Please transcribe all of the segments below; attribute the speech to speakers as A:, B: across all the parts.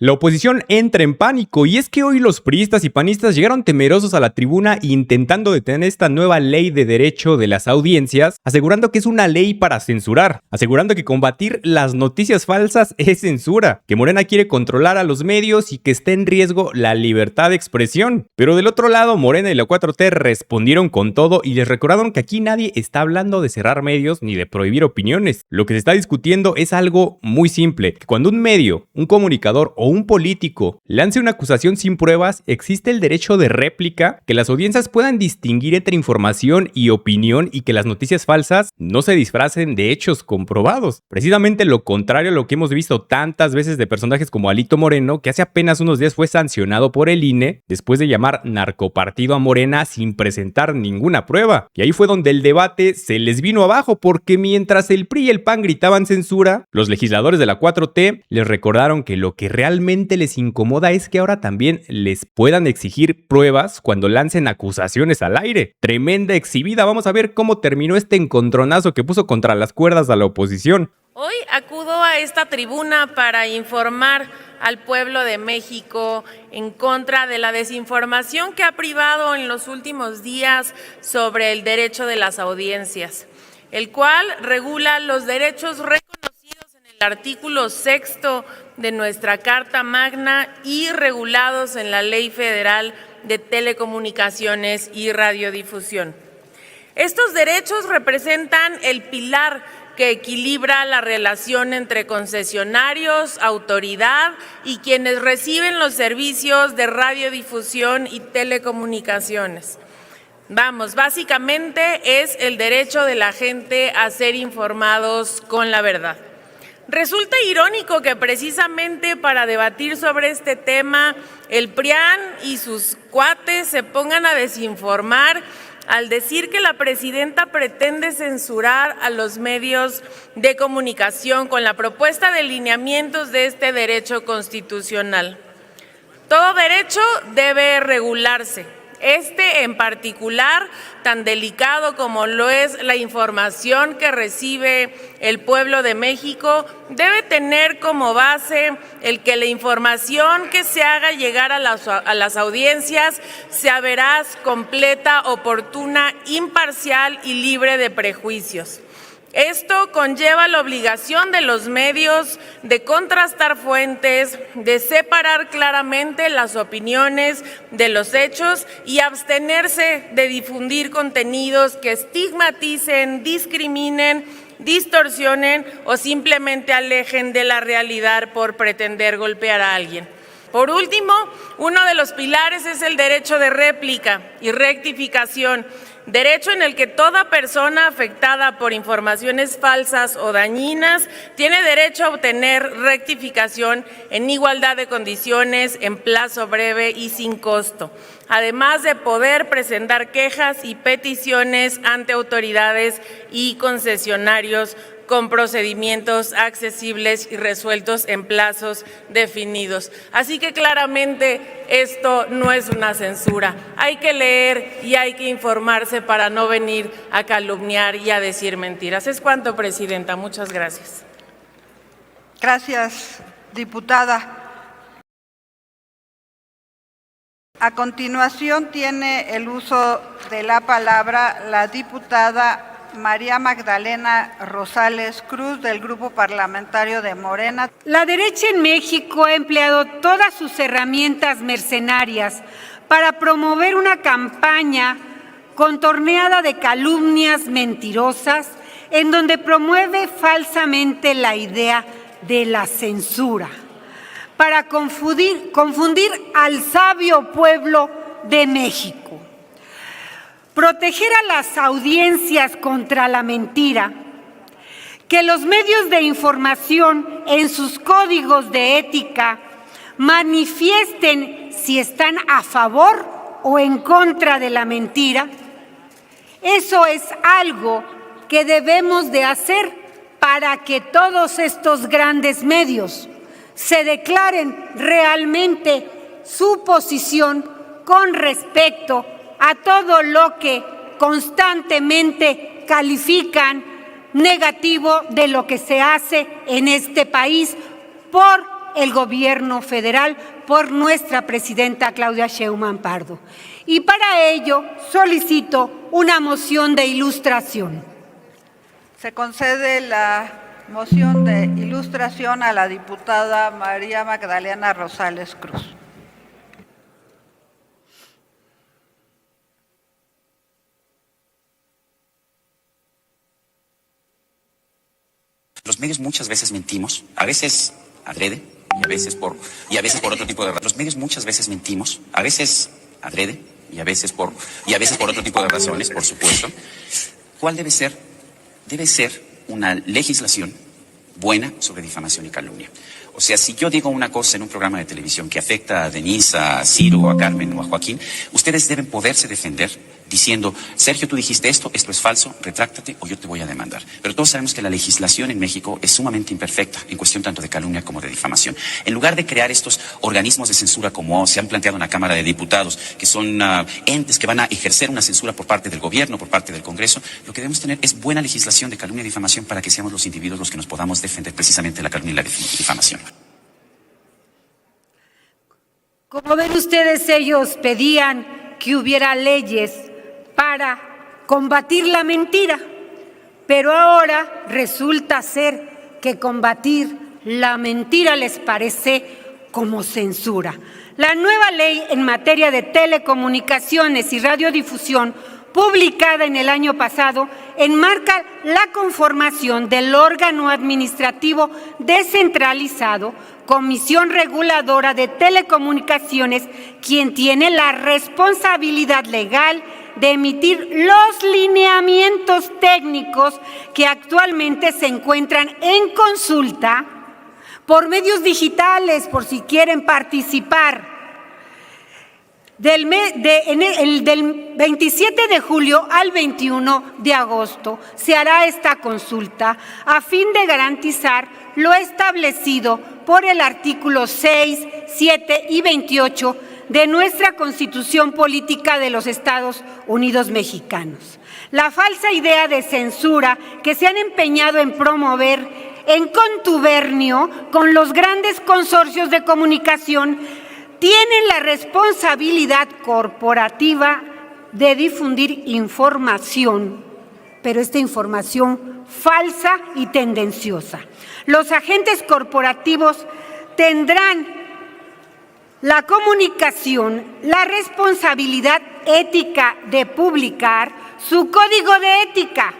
A: La oposición entra en pánico y es que hoy los priistas y panistas llegaron temerosos a la tribuna intentando detener esta nueva ley de derecho de las audiencias, asegurando que es una ley para censurar, asegurando que combatir las noticias falsas es censura, que Morena quiere controlar a los medios y que está en riesgo la libertad de expresión. Pero del otro lado, Morena y la 4T respondieron con todo y les recordaron que aquí nadie está hablando de cerrar medios ni de prohibir opiniones. Lo que se está discutiendo es algo muy simple, que cuando un medio, un comunicador o un político lance una acusación sin pruebas, existe el derecho de réplica, que las audiencias puedan distinguir entre información y opinión y que las noticias falsas no se disfracen de hechos comprobados. Precisamente lo contrario a lo que hemos visto tantas veces de personajes como Alito Moreno, que hace apenas unos días fue sancionado por el INE después de llamar narcopartido a Morena sin presentar ninguna prueba. Y ahí fue donde el debate se les vino abajo, porque mientras el PRI y el PAN gritaban censura, los legisladores de la 4T les recordaron que lo que realmente les incomoda es que ahora también les puedan exigir pruebas cuando lancen acusaciones al aire. Tremenda exhibida. Vamos a ver cómo terminó este encontronazo que puso contra las cuerdas a la oposición.
B: Hoy acudo a esta tribuna para informar al pueblo de México en contra de la desinformación que ha privado en los últimos días sobre el derecho de las audiencias, el cual regula los derechos reconocidos en el artículo 6 de nuestra Carta Magna y regulados en la Ley Federal de Telecomunicaciones y Radiodifusión. Estos derechos representan el pilar que equilibra la relación entre concesionarios, autoridad y quienes reciben los servicios de radiodifusión y telecomunicaciones. Básicamente es el derecho de la gente a ser informados con la verdad. Resulta irónico que precisamente para debatir sobre este tema, el PRIAN y sus cuates se pongan a desinformar al decir que la presidenta pretende censurar a los medios de comunicación con la propuesta de lineamientos de este derecho constitucional. Todo derecho debe regularse. Este en particular, tan delicado como lo es la información que recibe el pueblo de México, debe tener como base el que la información que se haga llegar a las audiencias sea veraz, completa, oportuna, imparcial y libre de prejuicios. Esto conlleva la obligación de los medios de contrastar fuentes, de separar claramente las opiniones de los hechos y abstenerse de difundir contenidos que estigmaticen, discriminen, distorsionen o simplemente alejen de la realidad por pretender golpear a alguien. Por último, uno de los pilares es el derecho de réplica y rectificación, derecho en el que toda persona afectada por informaciones falsas o dañinas tiene derecho a obtener rectificación en igualdad de condiciones, en plazo breve y sin costo, además de poder presentar quejas y peticiones ante autoridades y concesionarios con procedimientos accesibles y resueltos en plazos definidos. Así que claramente esto no es una censura. Hay que leer y hay que informarse para no venir a calumniar y a decir mentiras. Es cuanto, Presidenta. Muchas gracias.
C: Gracias, diputada. A continuación tiene el uso de la palabra la diputada María Magdalena Rosales Cruz, del Grupo Parlamentario de Morena.
D: La derecha en México ha empleado todas sus herramientas mercenarias para promover una campaña contorneada de calumnias mentirosas, en donde promueve falsamente la idea de la censura, para confundir al sabio pueblo de México. Proteger a las audiencias contra la mentira, que los medios de información en sus códigos de ética manifiesten si están a favor o en contra de la mentira. Eso es algo que debemos de hacer para que todos estos grandes medios se declaren realmente su posición con respecto a todo lo que constantemente califican negativo de lo que se hace en este país por el gobierno federal por nuestra presidenta Claudia Sheinbaum Pardo. Y para ello solicito una moción de ilustración.
C: Se concede la moción de ilustración a la diputada María Magdalena Rosales Cruz.
E: Los medios muchas veces mentimos, a veces adrede y a veces por otro tipo de razones. Los medios muchas veces mentimos, a veces adrede y a veces por otro tipo de razones, por supuesto. ¿Cuál debe ser? Debe ser una legislación buena sobre difamación y calumnia. O sea, si yo digo una cosa en un programa de televisión que afecta a Denise, a Ciro, a Carmen o a Joaquín, ustedes deben poderse defender diciendo, Sergio, tú dijiste esto es falso, retráctate o yo te voy a demandar. Pero todos sabemos que la legislación en México es sumamente imperfecta en cuestión tanto de calumnia como de difamación. En lugar de crear estos organismos de censura como se han planteado en la Cámara de Diputados, que son entes que van a ejercer una censura por parte del gobierno, por parte del Congreso, lo que debemos tener es buena legislación de calumnia y difamación para que seamos los individuos los que nos podamos defender precisamente de la calumnia y la difamación.
D: Como ven ustedes, ellos pedían que hubiera leyes para combatir la mentira, pero ahora resulta ser que combatir la mentira les parece como censura. La nueva ley en materia de telecomunicaciones y radiodifusión, publicada en el año pasado, enmarca la conformación del órgano administrativo descentralizado, Comisión Reguladora de Telecomunicaciones, quien tiene la responsabilidad legal de emitir los lineamientos técnicos que actualmente se encuentran en consulta por medios digitales, por si quieren participar. Del 27 de julio al 21 de agosto se hará esta consulta a fin de garantizar lo establecido por el artículo 6, 7 y 28 de nuestra Constitución Política de los Estados Unidos Mexicanos. La falsa idea de censura que se han empeñado en promover en contubernio con los grandes consorcios de comunicación tienen la responsabilidad corporativa de difundir información, pero esta información falsa y tendenciosa. Los agentes corporativos tendrán la comunicación, la responsabilidad ética de publicar su código de ética,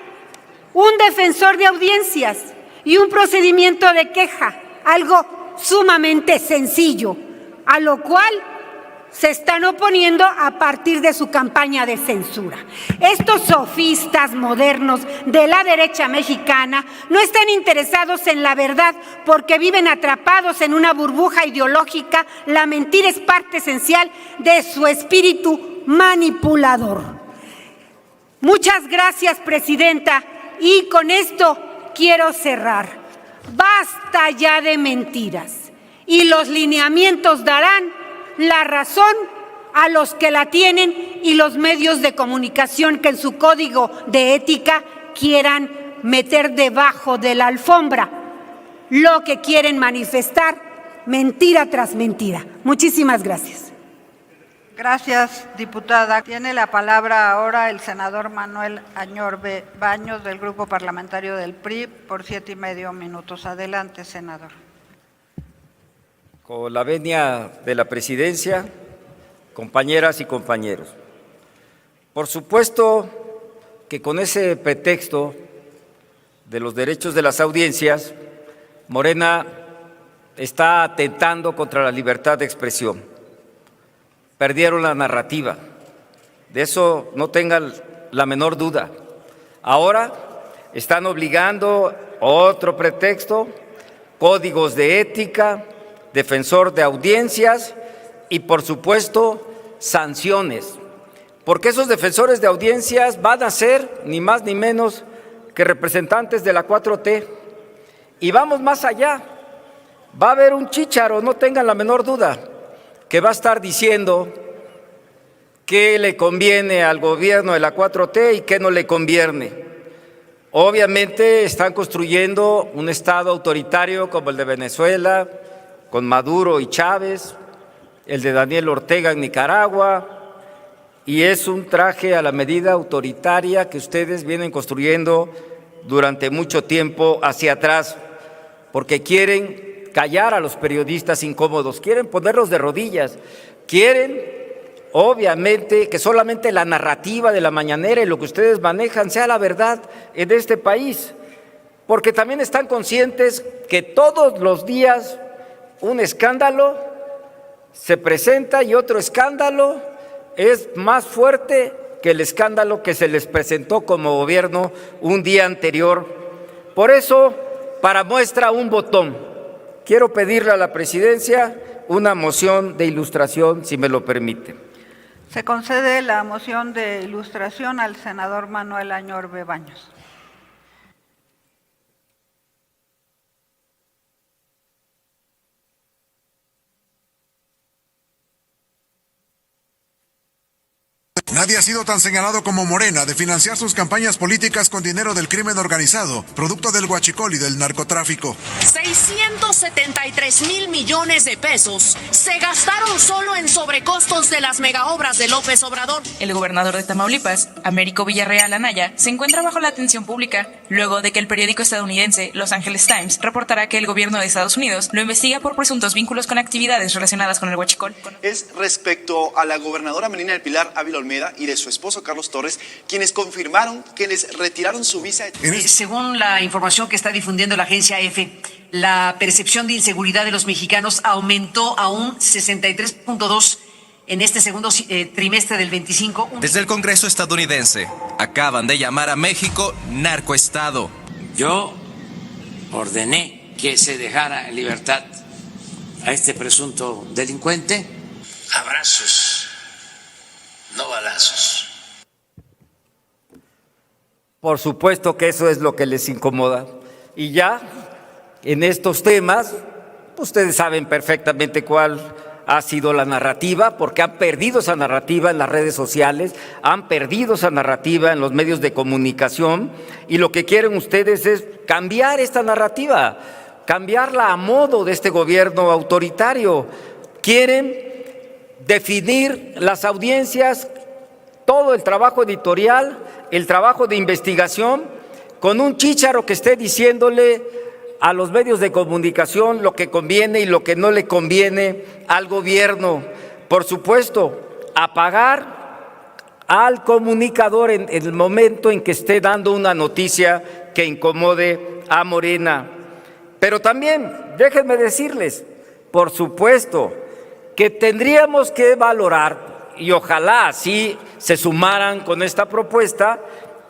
D: un defensor de audiencias y un procedimiento de queja, algo sumamente sencillo, a lo cual se están oponiendo a partir de su campaña de censura. Estos sofistas modernos de la derecha mexicana no están interesados en la verdad porque viven atrapados en una burbuja ideológica. La mentira es parte esencial de su espíritu manipulador. Muchas gracias, Presidenta, y con esto quiero cerrar. Basta ya de mentiras. Y los lineamientos darán la razón a los que la tienen y los medios de comunicación que en su código de ética quieran meter debajo de la alfombra lo que quieren manifestar, mentira tras mentira. Muchísimas gracias.
C: Gracias, diputada. Tiene la palabra ahora el senador Manuel Añorbe Baños del Grupo Parlamentario del PRI por 7,5 minutos. Adelante, senador.
F: Con la venia de la presidencia, compañeras y compañeros. Por supuesto que con ese pretexto de los derechos de las audiencias, Morena está atentando contra la libertad de expresión. Perdieron la narrativa, de eso no tengan la menor duda. Ahora están obligando otro pretexto, códigos de ética, defensor de audiencias y, por supuesto, sanciones, porque esos defensores de audiencias van a ser ni más ni menos que representantes de la 4T. Y vamos más allá, va a haber un chícharo, no tengan la menor duda, que va a estar diciendo qué le conviene al gobierno de la 4T y qué no le conviene. Obviamente están construyendo un Estado autoritario como el de Venezuela, con Maduro y Chávez, el de Daniel Ortega en Nicaragua, y es un traje a la medida autoritaria que ustedes vienen construyendo durante mucho tiempo hacia atrás, porque quieren callar a los periodistas incómodos, quieren ponerlos de rodillas, quieren obviamente que solamente la narrativa de la mañanera y lo que ustedes manejan sea la verdad en este país, porque también están conscientes que todos los días un escándalo se presenta y otro escándalo es más fuerte que el escándalo que se les presentó como gobierno un día anterior. Por eso, para muestra un botón, quiero pedirle a la presidencia una moción de ilustración, si me lo permite.
C: Se concede la moción de ilustración al senador Manuel Añorbe Baños.
G: Nadie ha sido tan señalado como Morena de financiar sus campañas políticas con dinero del crimen organizado, producto del huachicol y del narcotráfico.
H: 673,000 millones de pesos se gastaron solo en sobrecostos de las megaobras de López Obrador.
I: El gobernador de Tamaulipas, Américo Villarreal Anaya, se encuentra bajo la atención pública luego de que el periódico estadounidense Los Angeles Times reportará que el gobierno de Estados Unidos lo investiga por presuntos vínculos con actividades relacionadas con el huachicol.
J: Es respecto a la gobernadora Melina del Pilar Ávila Olmeda y de su esposo Carlos Torres, quienes confirmaron que les retiraron su visa.
K: Según la información que está difundiendo la agencia EFE, la percepción de inseguridad de los mexicanos aumentó a un 63.2 en este segundo trimestre del 25.
L: Desde el Congreso estadounidense acaban de llamar a México narcoestado.
M: Yo ordené que se dejara en libertad a este presunto delincuente. Abrazos, no balazos.
F: Por supuesto que eso es lo que les incomoda. Y ya en estos temas, ustedes saben perfectamente cuál ha sido la narrativa, porque han perdido esa narrativa en las redes sociales, han perdido esa narrativa en los medios de comunicación, y lo que quieren ustedes es cambiar esta narrativa, cambiarla a modo de este gobierno autoritario. Quieren definir las audiencias, todo el trabajo editorial, el trabajo de investigación, con un chícharo que esté diciéndole a los medios de comunicación lo que conviene y lo que no le conviene al gobierno. Por supuesto, apagar al comunicador en el momento en que esté dando una noticia que incomode a Morena. Pero también, déjenme decirles, por supuesto, que tendríamos que valorar, y ojalá así se sumaran con esta propuesta,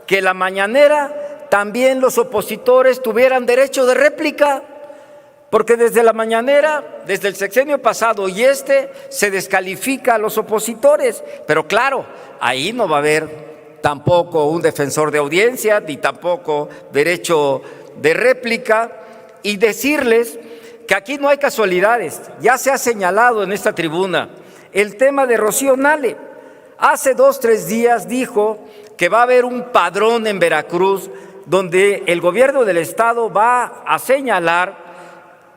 F: que la mañanera también los opositores tuvieran derecho de réplica, porque desde la mañanera, desde el sexenio pasado y se descalifica a los opositores, pero claro, ahí no va a haber tampoco un defensor de audiencia, ni tampoco derecho de réplica, y decirles que aquí no hay casualidades. Ya se ha señalado en esta tribuna el tema de Rocío Nale. Hace 2 o 3 días dijo que va a haber un padrón en Veracruz donde el gobierno del estado va a señalar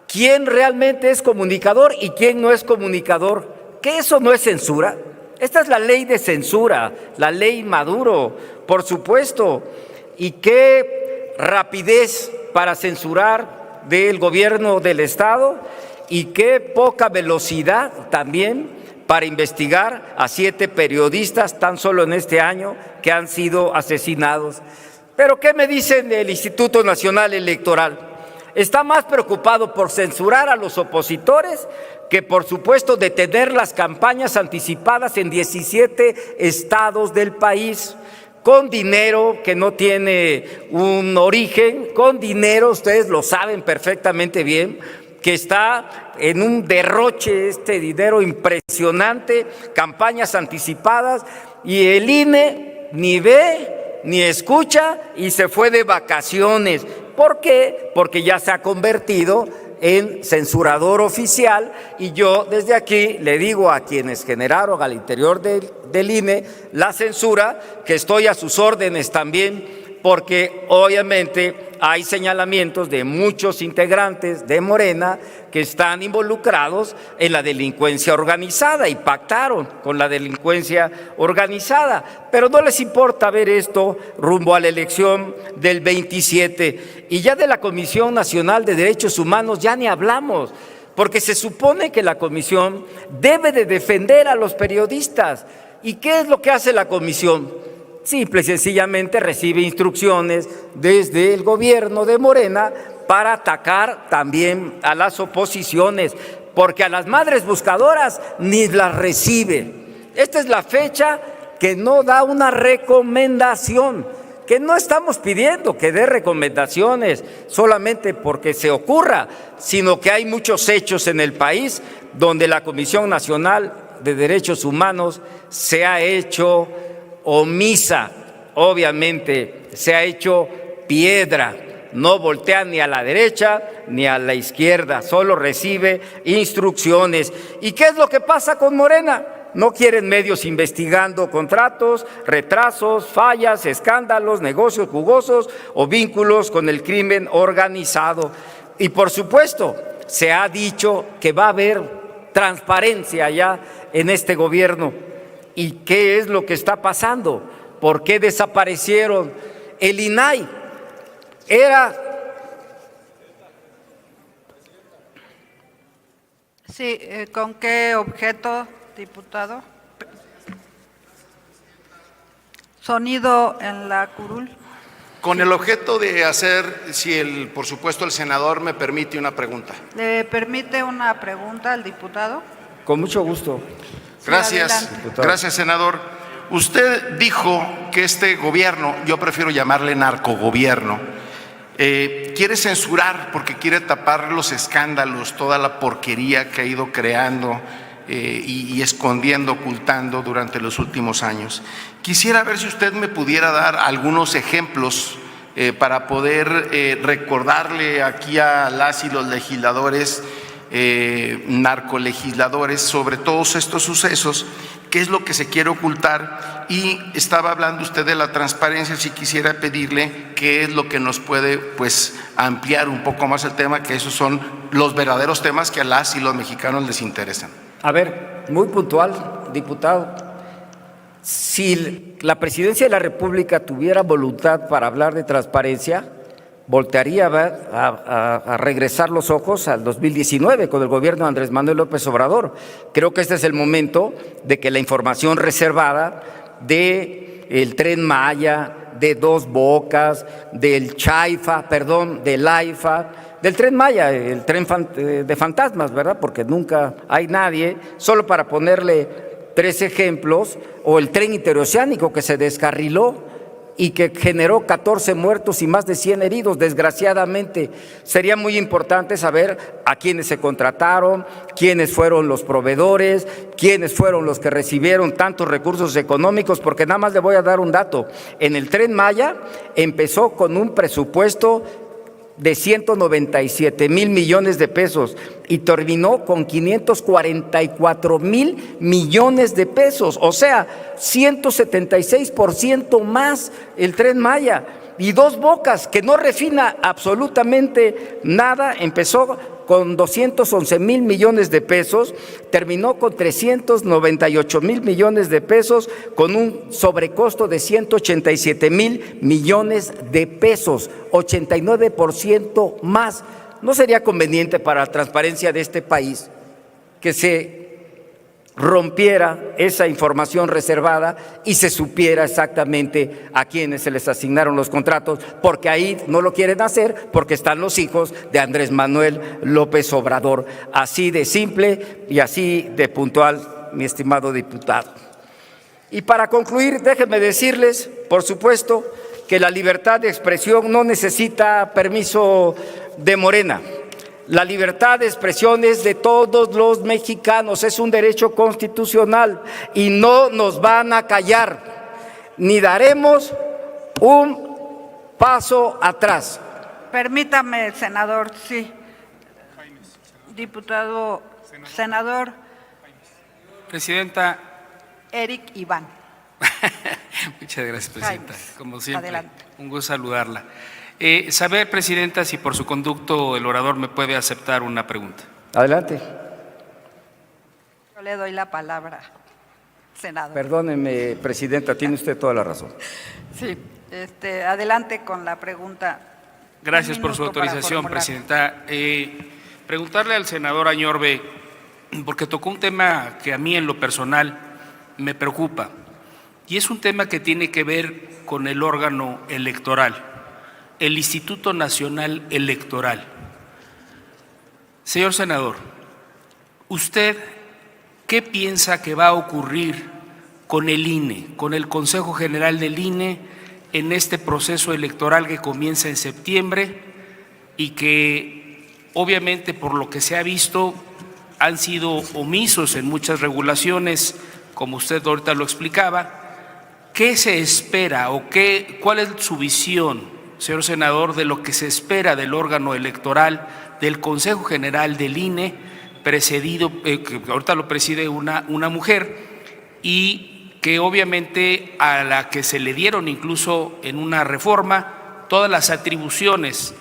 F: quién realmente es comunicador y quién no es comunicador. ¿Que eso no es censura? Esta es la ley de censura, la ley Maduro, por supuesto. Y qué rapidez para censurar del gobierno del estado, y qué poca velocidad también para investigar a 7 periodistas tan solo en este año que han sido asesinados. Pero ¿qué me dicen del Instituto Nacional Electoral? Está más preocupado por censurar a los opositores que, por supuesto, detener las campañas anticipadas en 17 estados del país, con dinero que no tiene un origen, con dinero, ustedes lo saben perfectamente bien, que está en un derroche, este dinero impresionante, campañas anticipadas, y el INE ni ve ni escucha y se fue de vacaciones. ¿Por qué? Porque ya se ha convertido en censurador oficial, y yo desde aquí le digo a quienes generaron al interior del INE la censura que estoy a sus órdenes también, porque obviamente hay señalamientos de muchos integrantes de Morena que están involucrados en la delincuencia organizada y pactaron con la delincuencia organizada, pero no les importa ver esto rumbo a la elección del 27. Y ya de la Comisión Nacional de Derechos Humanos ya ni hablamos, porque se supone que la comisión debe de defender a los periodistas. ¿Y qué es lo que hace la comisión? Simple y sencillamente recibe instrucciones desde el gobierno de Morena para atacar también a las oposiciones, porque a las madres buscadoras ni las recibe. Esta es la fecha que no da una recomendación, que no estamos pidiendo que dé recomendaciones solamente porque se ocurra, sino que hay muchos hechos en el país donde la Comisión Nacional de Derechos Humanos se ha hecho omisa, obviamente se ha hecho piedra, no voltea ni a la derecha ni a la izquierda, solo recibe instrucciones. ¿Y qué es lo que pasa con Morena? No quieren medios investigando contratos, retrasos, fallas, escándalos, negocios jugosos o vínculos con el crimen organizado. Y por supuesto, se ha dicho que va a haber transparencia ya en este gobierno. ¿Y qué es lo que está pasando? ¿Por qué desaparecieron? El INAI era...
C: Sí, ¿con qué objeto, diputado? Sonido en la curul.
N: Con el objeto de hacer, si por supuesto el senador me permite una pregunta.
C: ¿Le permite una pregunta al diputado?
F: Con mucho gusto.
N: Gracias, gracias, senador. Usted dijo que este gobierno, yo prefiero llamarle narcogobierno, quiere censurar porque quiere tapar los escándalos, toda la porquería que ha ido creando y escondiendo, ocultando durante los últimos años. Quisiera ver si usted me pudiera dar algunos ejemplos para poder recordarle aquí a las y los legisladores, narcolegisladores, sobre todos estos sucesos, qué es lo que se quiere ocultar. Y estaba hablando usted de la transparencia, si quisiera pedirle qué es lo que nos puede ampliar un poco más el tema, que esos son los verdaderos temas que a las y los mexicanos les interesan.
F: A ver, muy puntual, diputado. Si la Presidencia de la República tuviera voluntad para hablar de transparencia, voltearía a regresar los ojos al 2019 con el gobierno de Andrés Manuel López Obrador. Creo que este es el momento de que la información reservada del Tren Maya, de Dos Bocas, del Chaifa, del AIFA, del Tren Maya, el tren de fantasmas, ¿verdad? Porque nunca hay nadie, solo para ponerle 3 ejemplos, o el tren interoceánico que se descarriló y que generó 14 muertos y más de 100 heridos, desgraciadamente. Sería muy importante saber a quiénes se contrataron, quiénes fueron los proveedores, quiénes fueron los que recibieron tantos recursos económicos, porque nada más le voy a dar un dato. En el Tren Maya empezó con un presupuesto de 197,000 millones de pesos y terminó con 544,000 millones de pesos, o sea, 176% más el Tren Maya. Y Dos Bocas, que no refina absolutamente nada, empezó con 211,000 millones de pesos, terminó con 398,000 millones de pesos, con un sobrecosto de 187,000 millones de pesos, 89% más. ¿No sería conveniente para la transparencia de este país que se rompiera esa información reservada y se supiera exactamente a quiénes se les asignaron los contratos? Porque ahí no lo quieren hacer porque están los hijos de Andrés Manuel López Obrador. Así de simple y así de puntual, mi estimado diputado. Y para concluir, déjenme decirles, por supuesto, que la libertad de expresión no necesita permiso de Morena. La libertad de expresión es de todos los mexicanos, es un derecho constitucional y no nos van a callar, ni daremos un paso atrás.
C: Permítame, senador, sí. Diputado, senador.
O: Presidenta.
C: Eric Iván.
O: Muchas gracias, presidenta. Como siempre,
C: adelante.
O: un gusto saludarla. Saber, Presidenta, si por su conducto el orador me puede aceptar una pregunta.
F: Adelante.
C: Yo le doy la palabra, senador.
F: Perdóneme, Presidenta, tiene usted toda la razón.
C: Sí, adelante con la pregunta.
O: Gracias por su autorización, Presidenta. Preguntarle al senador Añorbe, porque tocó un tema que a mí en lo personal me preocupa, y es un tema que tiene que ver con el órgano electoral, el Instituto Nacional Electoral. Señor senador, ¿usted qué piensa que va a ocurrir con el INE, con el Consejo General del INE, en este proceso electoral que comienza en septiembre y que obviamente por lo que se ha visto han sido omisos en muchas regulaciones, como usted ahorita lo explicaba? ¿Qué se espera o cuál es su visión, señor senador, de lo que se espera del órgano electoral, del Consejo General del INE, precedido, que ahorita lo preside una mujer, y que obviamente a la que se le dieron incluso en una reforma todas las atribuciones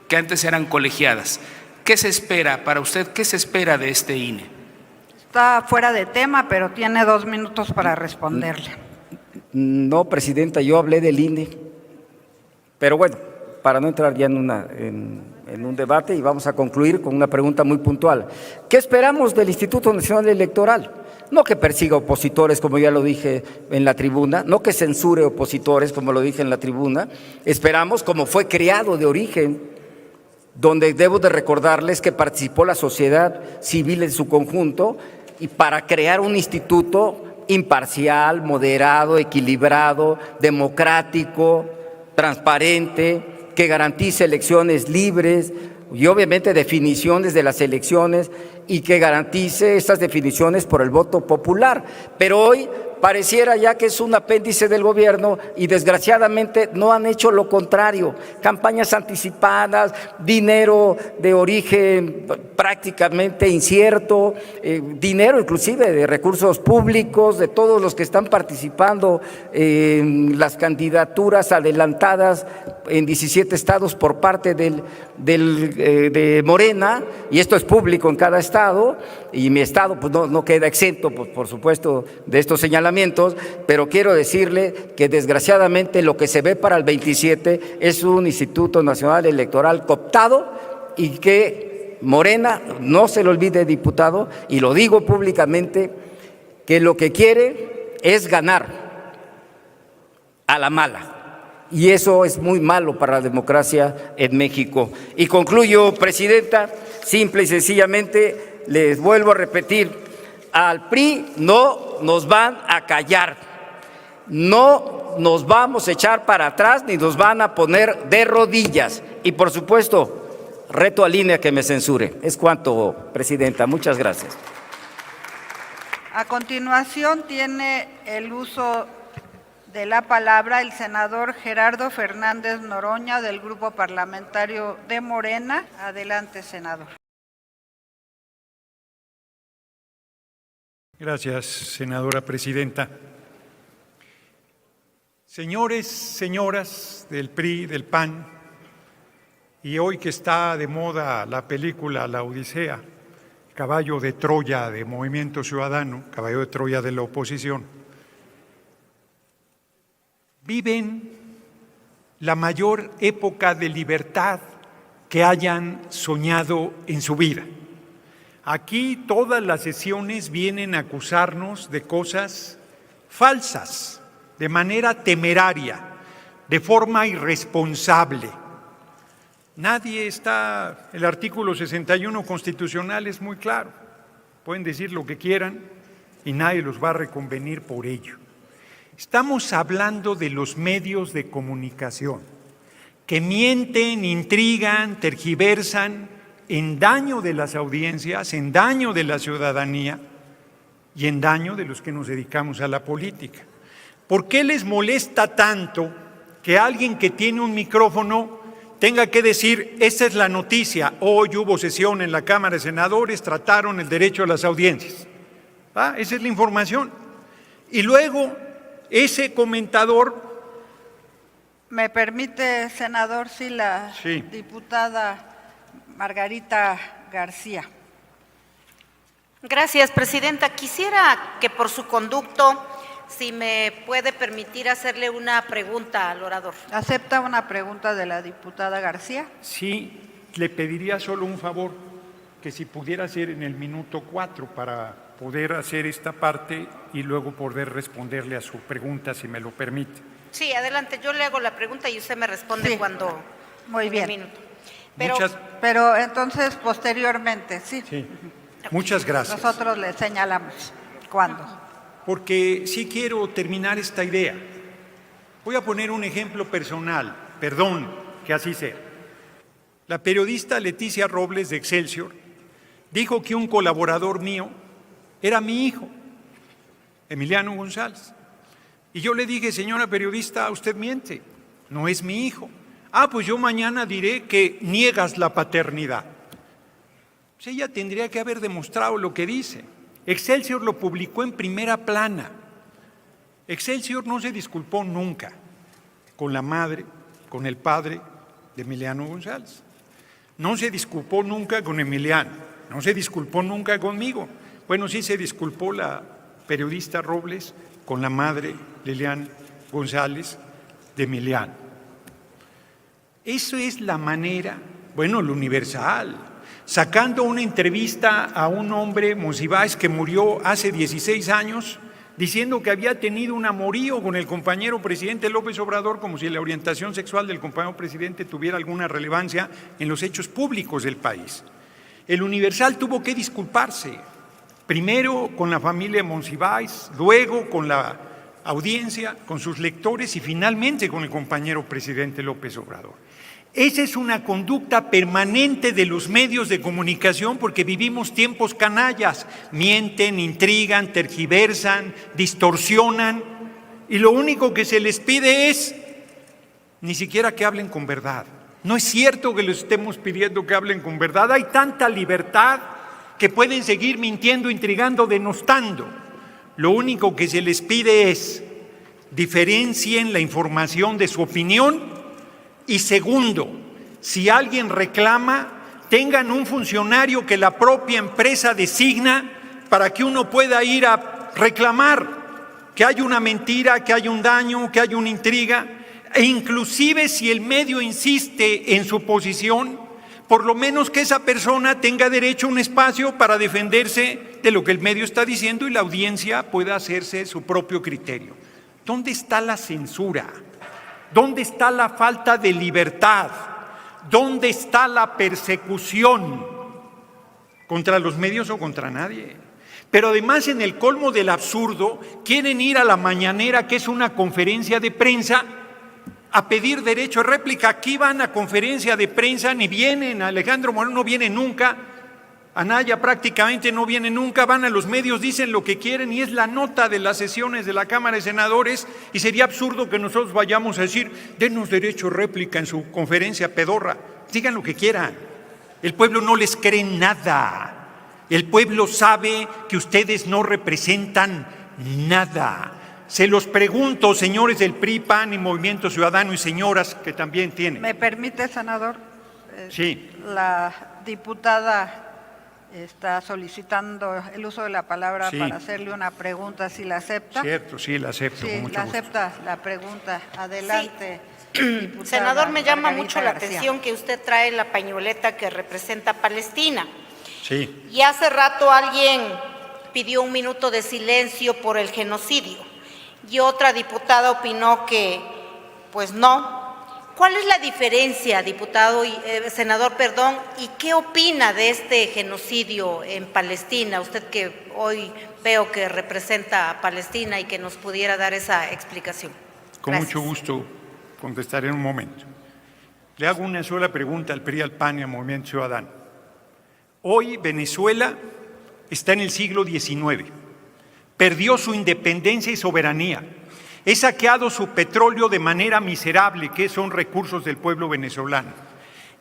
O: que antes eran colegiadas? ¿Qué se espera para usted? ¿Qué se espera de este INE?
C: Está fuera de tema, pero tiene 2 minutos para responderle.
F: No, Presidenta, yo hablé del INE, pero bueno, para no entrar ya en un debate, y vamos a concluir con una pregunta muy puntual. ¿Qué esperamos del Instituto Nacional Electoral? No que persiga opositores, como ya lo dije en la tribuna, no que censure opositores, como lo dije en la tribuna. Esperamos, como fue creado de origen, donde debo de recordarles que participó la sociedad civil en su conjunto, y para crear un instituto imparcial, moderado, equilibrado, democrático, transparente, que garantice elecciones libres y obviamente definiciones de las elecciones, y que garantice estas definiciones por el voto popular. Pero hoy pareciera ya que es un apéndice del gobierno y desgraciadamente no han hecho lo contrario. Campañas anticipadas, dinero de origen prácticamente incierto, dinero inclusive de recursos públicos, de todos los que están participando en las candidaturas adelantadas en 17 estados por parte de Morena, y esto es público en cada estado, y mi estado pues no queda exento, pues, por supuesto, de estos señalamientos, pero quiero decirle que desgraciadamente lo que se ve para el 27 es un Instituto Nacional Electoral cooptado, y que Morena, no se lo olvide, diputado, y lo digo públicamente, que lo que quiere es ganar a la mala. Y eso es muy malo para la democracia en México. Y concluyo, Presidenta, simple y sencillamente, les vuelvo a repetir, al PRI no nos van a callar, no nos vamos a echar para atrás ni nos van a poner de rodillas. Y por supuesto, reto al INE a que me censure. Es cuanto, Presidenta. Muchas gracias.
C: A continuación tiene el uso de la palabra el senador Gerardo Fernández Noroña, del Grupo Parlamentario de Morena. Adelante, senador.
P: Gracias, senadora presidenta. Señores, señoras del PRI, del PAN, y hoy que está de moda la película La Odisea, caballo de Troya de Movimiento Ciudadano, caballo de Troya de la oposición, viven la mayor época de libertad que hayan soñado en su vida. Aquí todas las sesiones vienen a acusarnos de cosas falsas, de manera temeraria, de forma irresponsable. Nadie está, el artículo 61 constitucional es muy claro, pueden decir lo que quieran y nadie los va a reconvenir por ello. Estamos hablando de los medios de comunicación que mienten, intrigan, tergiversan en daño de las audiencias, en daño de la ciudadanía y en daño de los que nos dedicamos a la política. ¿Por qué les molesta tanto que alguien que tiene un micrófono tenga que decir, esta es la noticia, hoy hubo sesión en la Cámara de Senadores, trataron el derecho a las audiencias? Esa es la información. Y luego ese comentador
C: ¿Me permite, senador, la diputada Margarita García?
Q: Gracias, presidenta. Quisiera que por su conducto, si me puede permitir hacerle una pregunta al orador.
C: ¿Acepta una pregunta de la diputada García?
P: Sí, le pediría solo un favor, que si pudiera hacer en el minuto 4 para poder hacer esta parte y luego poder responderle a su pregunta, si me lo permite.
Q: Sí, adelante, yo le hago la pregunta y usted me responde cuando...
C: Muy bien.
Q: Minuto.
C: Pero entonces, posteriormente, sí.
P: Muchas gracias.
C: Nosotros le señalamos cuándo.
P: Porque sí quiero terminar esta idea. Voy a poner un ejemplo personal, perdón que así sea. La periodista Leticia Robles de Excelsior dijo que un colaborador mío era mi hijo, Emiliano González. Y yo le dije, señora periodista, usted miente, no es mi hijo. Pues yo mañana diré que niegas la paternidad. Pues ella tendría que haber demostrado lo que dice. Excelsior lo publicó en primera plana. Excelsior no se disculpó nunca con la madre, con el padre de Emiliano González. No se disculpó nunca con Emiliano, no se disculpó nunca conmigo. Bueno, sí se disculpó la periodista Robles con la madre Lilian González de Emiliano. Eso es la manera, bueno, el Universal, sacando una entrevista a un hombre, Monsiváis, que murió hace 16 años, diciendo que había tenido un amorío con el compañero presidente López Obrador, como si la orientación sexual del compañero presidente tuviera alguna relevancia en los hechos públicos del país. El Universal tuvo que disculparse, primero con la familia Monsiváis, luego con la audiencia, con sus lectores y finalmente con el compañero presidente López Obrador. Esa es una conducta permanente de los medios de comunicación porque vivimos tiempos canallas, mienten, intrigan, tergiversan, distorsionan y lo único que se les pide es ni siquiera que hablen con verdad. No es cierto que les estemos pidiendo que hablen con verdad, hay tanta libertad que pueden seguir mintiendo, intrigando, denostando. Lo único que se les pide es diferencien la información de su opinión. Y segundo, si alguien reclama, tengan un funcionario que la propia empresa designa para que uno pueda ir a reclamar que hay una mentira, que hay un daño, que hay una intriga, e inclusive si el medio insiste en su posición, por lo menos que esa persona tenga derecho a un espacio para defenderse de lo que el medio está diciendo y la audiencia pueda hacerse su propio criterio. ¿Dónde está la censura? ¿Dónde está la falta de libertad? ¿Dónde está la persecución? ¿Contra los medios o contra nadie? Pero además, en el colmo del absurdo, quieren ir a la mañanera, que es una conferencia de prensa, a pedir derecho a réplica. Aquí van a conferencia de prensa, ni vienen. Alejandro Moreno no viene nunca. Anaya prácticamente no viene nunca, van a los medios, dicen lo que quieren y es la nota de las sesiones de la Cámara de Senadores y sería absurdo que nosotros vayamos a decir, denos derecho a réplica en su conferencia pedorra, digan lo que quieran. El pueblo no les cree nada, el pueblo sabe que ustedes no representan nada. Se los pregunto, señores del PRI, PAN y Movimiento Ciudadano y señoras que también tienen.
C: ¿Me permite, senador?
P: Sí.
C: La diputada está solicitando el uso de la palabra para hacerle una pregunta, si la acepta.
P: Cierto, sí, la acepto.
C: Sí,
P: con mucho
C: la
P: gusto.
C: acepta la pregunta. Adelante.
Q: Sí. Senador, me llama mucho la
C: García.
Q: atención que usted trae la pañoleta que representa a Palestina.
P: Sí.
Q: Y hace rato alguien pidió un minuto de silencio por el genocidio y otra diputada opinó que, pues no. ¿Cuál es la diferencia, senador, y qué opina de este genocidio en Palestina? Usted que hoy veo que representa a Palestina y que nos pudiera dar esa explicación.
P: Con mucho gusto contestaré en un momento. Le hago una sola pregunta al PRI, al PAN y al Movimiento Ciudadano. Hoy Venezuela está en el siglo XIX, perdió su independencia y soberanía. He saqueado su petróleo de manera miserable, que son recursos del pueblo venezolano.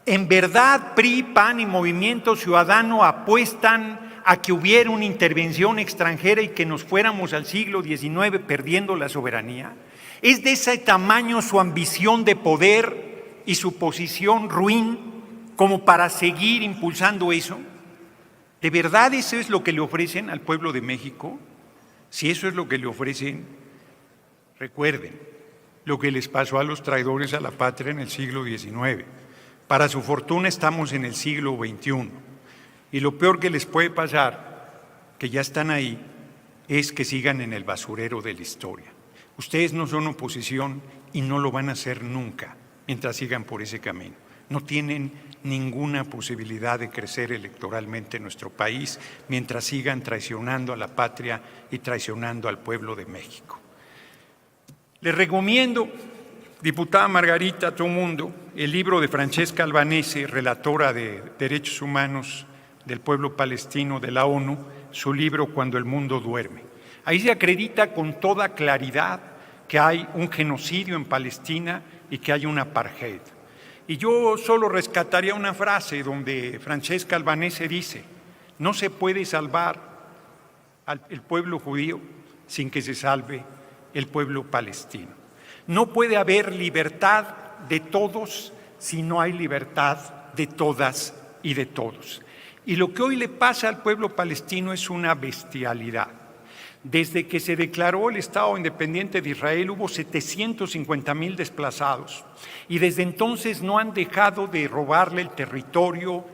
P: ¿En verdad PRI, PAN y Movimiento Ciudadano apuestan a que hubiera una intervención extranjera y que nos fuéramos al siglo XIX perdiendo la soberanía? ¿Es de ese tamaño su ambición de poder y su posición ruin como para seguir impulsando eso? ¿De verdad eso es lo que le ofrecen al pueblo de México? Si eso es lo que le ofrecen, recuerden lo que les pasó a los traidores a la patria en el siglo XIX. Para su fortuna estamos en el siglo XXI. Y lo peor que les puede pasar, que ya están ahí, es que sigan en el basurero de la historia. Ustedes no son oposición y no lo van a hacer nunca mientras sigan por ese camino. No tienen ninguna posibilidad de crecer electoralmente en nuestro país mientras sigan traicionando a la patria y traicionando al pueblo de México. Les recomiendo, diputada Margarita, a todo mundo, el libro de Francesca Albanese, relatora de Derechos Humanos del pueblo palestino de la ONU, su libro Cuando el mundo duerme. Ahí se acredita con toda claridad que hay un genocidio en Palestina y que hay un apartheid. Y yo solo rescataría una frase donde Francesca Albanese dice: no se puede salvar al pueblo judío sin que se salve el pueblo palestino. No puede haber libertad de todos si no hay libertad de todas y de todos. Y lo que hoy le pasa al pueblo palestino es una bestialidad. Desde que se declaró el Estado Independiente de Israel hubo 750,000 desplazados y desde entonces no han dejado de robarle el territorio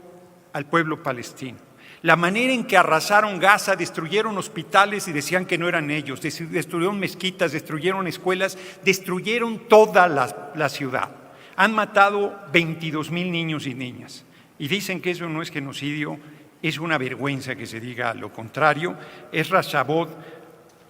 P: al pueblo palestino. La manera en que arrasaron Gaza, destruyeron hospitales y decían que no eran ellos, destruyeron mezquitas, destruyeron escuelas, destruyeron toda la ciudad. Han matado 22,000 niños y niñas y dicen que eso no es genocidio. Es una vergüenza que se diga lo contrario. Ezra Shabot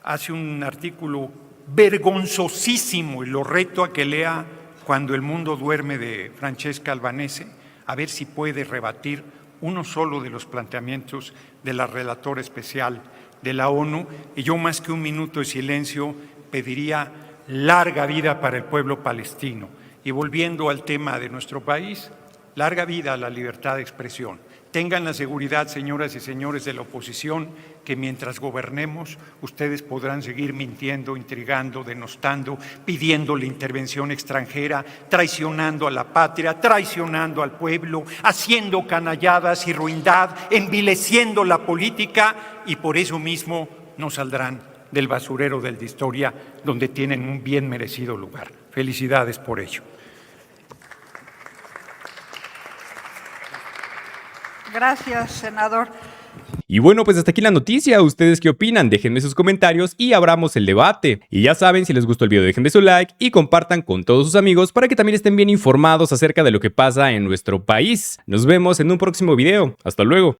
P: hace un artículo vergonzosísimo y lo reto a que lea Cuando el mundo duerme de Francesca Albanese, a ver si puede rebatir uno solo de los planteamientos de la relatora especial de la ONU. Y yo, más que un minuto de silencio, pediría larga vida para el pueblo palestino. Y volviendo al tema de nuestro país, larga vida a la libertad de expresión. Tengan la seguridad, señoras y señores de la oposición, que mientras gobernemos, ustedes podrán seguir mintiendo, intrigando, denostando, pidiendo la intervención extranjera, traicionando a la patria, traicionando al pueblo, haciendo canalladas y ruindad, envileciendo la política, y por eso mismo no saldrán del basurero de la historia, donde tienen un bien merecido lugar. Felicidades por ello.
C: Gracias, senador.
A: Y bueno, pues hasta aquí la noticia. ¿Ustedes qué opinan? Déjenme sus comentarios y abramos el debate. Y ya saben, si les gustó el video, déjenme su like y compartan con todos sus amigos para que también estén bien informados acerca de lo que pasa en nuestro país. Nos vemos en un próximo video. Hasta luego.